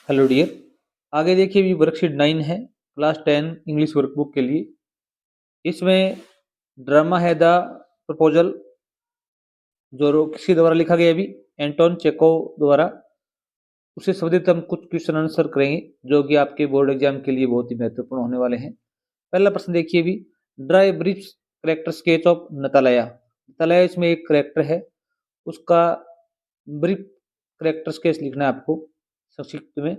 Hello dear. आगे देखिए अभी वर्कशीट 9 है क्लास 10 इंग्लिश वर्कबुक के लिए। इसमें ड्रामा है द प्रपोजल जो किसके द्वारा लिखा गया अभी एंटोन चेकोव द्वारा। उसे संबंधित हम कुछ क्वेश्चन आंसर करेंगे जो कि आपके बोर्ड एग्जाम के लिए बहुत ही महत्वपूर्ण होने वाले हैं। पहला प्रश्न देखिए अभी, draw a brief character sketch of Natalya. Natalya इसमें एक करेक्टर है, उसका ब्रीफ करेक्टर स्केच लिखना है आपको संक्षिप्त में।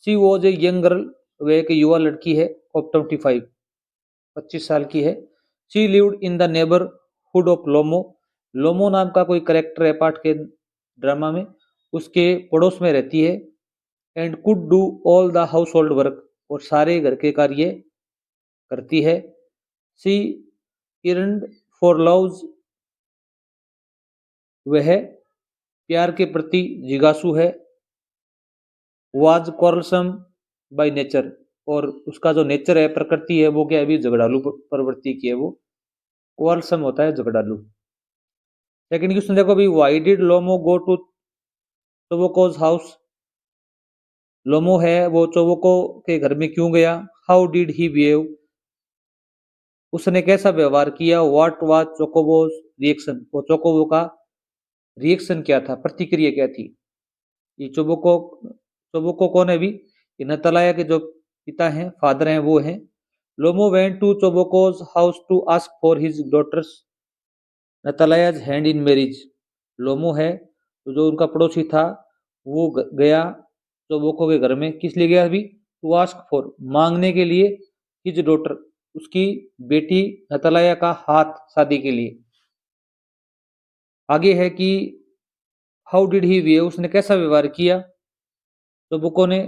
She was a young girl, वह एक युवा लड़की है, ऑफ 25 साल की है। She lived in the neighbourhood of Lomov. Lomov नाम का कोई करेक्टर है पाठ के ड्रामा में, उसके पड़ोस में रहती है। And could do all the house hold work, और सारे घर के कार्य करती है। सी इर्नड फॉर लव्स, वह प्यार के प्रति जिज्ञासु है। वाज क्वारलसम बाय नेचर, और उसका जो नेचर है प्रकृति है वो क्या है, अभी झगड़ालू प्रवृत्ति की है, वो क्वारलसम होता है झगड़ालू। सेकंड क्वेश्चन देखो अभी, why did Lomov go to Chubukov's house. Lomov है वो चोबोको के घर में क्यों गया। हाउ डिड ही बिहेव, उसने कैसा व्यवहार किया। व्हाट वाज चोकोबोज रिएक्शन, वो चोकोबो का रिएक्शन क्या था, प्रतिक्रिया क्या थी। ये चोबोको चोबोको कौन है अभी, ये नतलाया के जो पिता हैं, फादर हैं, वो हैं। Lomov went to Chubukov's house to ask for his daughter's Natalya's hand in marriage. Lomov है तो जो उनका पड़ोसी था वो गया चोबोको के घर में, किस लिए गया अभी, टू आस्क फॉर, मांगने के लिए, हिज डॉटर, उसकी बेटी नतलाया का हाथ शादी के लिए। आगे है कि हाउ डिड ही वे, उसने कैसा व्यवहार किया चोबोको ने,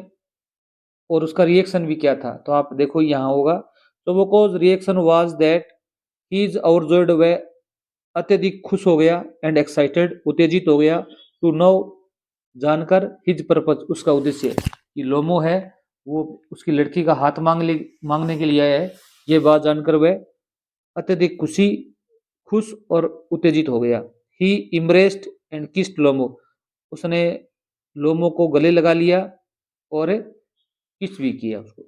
और उसका रिएक्शन भी क्या था। तो आप देखो यहाँ होगा, Chubukov's reaction was that he is overjoyed, वह अत्यधिक खुश हो गया, एंड एक्साइटेड, उत्तेजित हो गया, टू नो, जानकर, हिज पर्पज, उसका उद्देश्य। कि लोमो है वो उसकी लड़की का हाथ मांगने के लिए आया है, ये बात जानकर वह अत्यधिक खुश और उत्तेजित हो गया। ही इम्ब्रेस्ड एंड किस्ड लोमो, उसने लोमो को गले लगा लिया और किस भी किया उसको।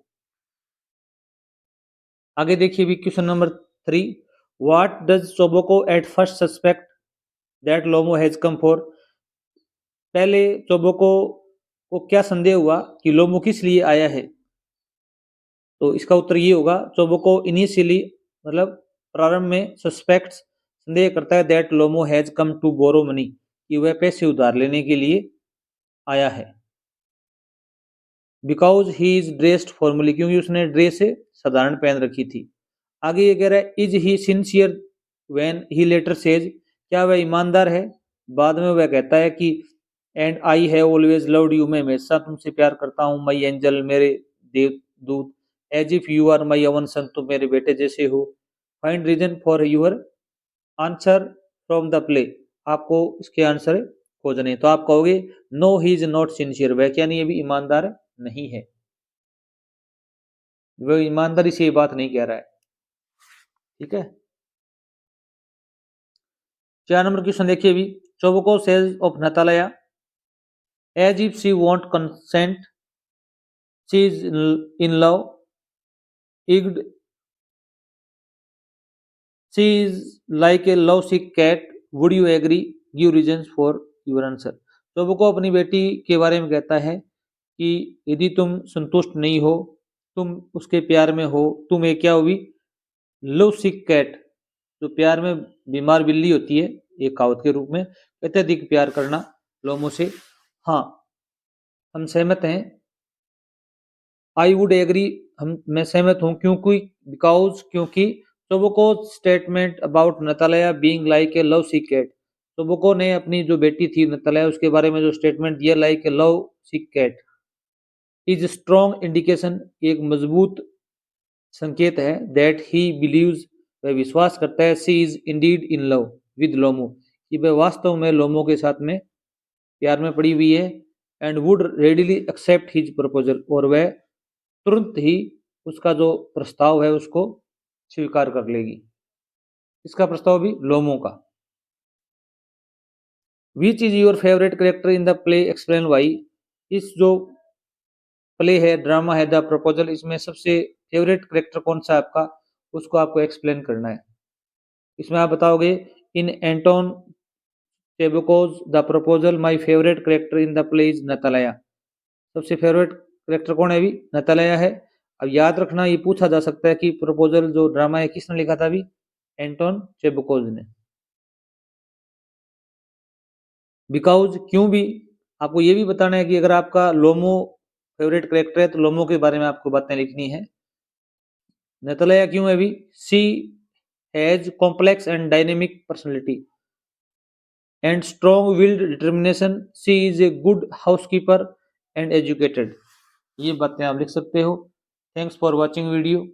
आगे देखिए भी question number 3, what does Chubukov at first suspect that Lomov has come for. पहले चोबोको को क्या संदेह हुआ कि लोमो किस लिए आया है। तो इसका उत्तर ये होगा, चोबोको इनिशियली मतलब प्रारंभ में, सस्पेक्ट्स संदेह करता है, that Lomov has come to borrow money, कि वह पैसे उधार लेने के लिए आया है। Because he is dressed formally, क्योंकि उसने ड्रेस साधारण पहन रखी थी। आगे ये कह रहा है, is he sincere when he later says, क्या वह ईमानदार है। बाद में वह कहता है कि and I have always loved you, मैं हमेशा तुमसे प्यार करता हूँ, माई एंजल, मेरे देवदूत, as if you are my own son, तुम मेरे बेटे जैसे हो। Find reason for your answer from the play, आपको इसके आंसर खोजने। तो आप कहोगे no he is not sincere, वह क्या नहीं अभी ईमानदार नहीं है, वह ईमानदारी से ये बात नहीं कह रहा है। ठीक है। 4 नंबर क्वेश्चन देखिए अभी, Chubukov says of Natalya as if she want consent, she is in love, egged, she is like a love sick cat, would you agree, give reason for your answer. Chubukov अपनी बेटी के बारे में कहता है कि यदि तुम संतुष्ट नहीं हो, तुम उसके प्यार में हो, तुम एक क्या हुई, लव सिक कैट, जो प्यार में बीमार बिल्ली होती है, एक कहावत के रूप में, अत्यधिक प्यार करना लोमो से। हाँ, हम सहमत हैं, आई वुड एग्री, मैं सहमत हूँ, क्योंकि बिकॉज, क्योंकि Chubukov statement about Natalya being like a love sick cat, Chubukov ने अपनी जो बेटी थी नतालया उसके बारे में जो स्टेटमेंट दिया, like a love sick cat, is strong indication, एक मजबूत संकेत है, दैट ही बिलीव्स, वह विश्वास करता है, she is indeed in love with Lomov, कि वह वास्तव में लोमो के साथ में प्यार में पड़ी हुई है। And would readily accept his proposal, और वह तुरंत ही उसका जो प्रस्ताव है उसको स्वीकार कर लेगी। इसका प्रस्ताव भी लोमो का। Which is your favourite character in the play, explain why, इस जो प्ले है, ड्रामा है, द प्रपोजल, इसमें सबसे फेवरेट करेक्टर कौन सा है आपका, उसको आपको एक्सप्लेन करना है। इसमें आप बताओगे in Anton Chekhov's the proposal my favourite character in the play is Natalya. सबसे फेवरेट करेक्टर कौन है अभी, नतालया है। अब याद रखना ये पूछा जा सकता है कि प्रपोजल जो ड्रामा है किसने लिखा था अभी, एंटोन चेबोकोज ने। बिकॉज क्यों भी, आपको ये भी बताना है कि अगर आपका लोमो फेवरेट करेक्टर है तो लोमो के बारे में आपको बातें लिखनी है। नतालया क्यों है अभी, she has complex and dynamic personality and strong-willed determination. She is a good housekeeper and educated. ये बातें आप लिख सकते हो। Thanks for watching video.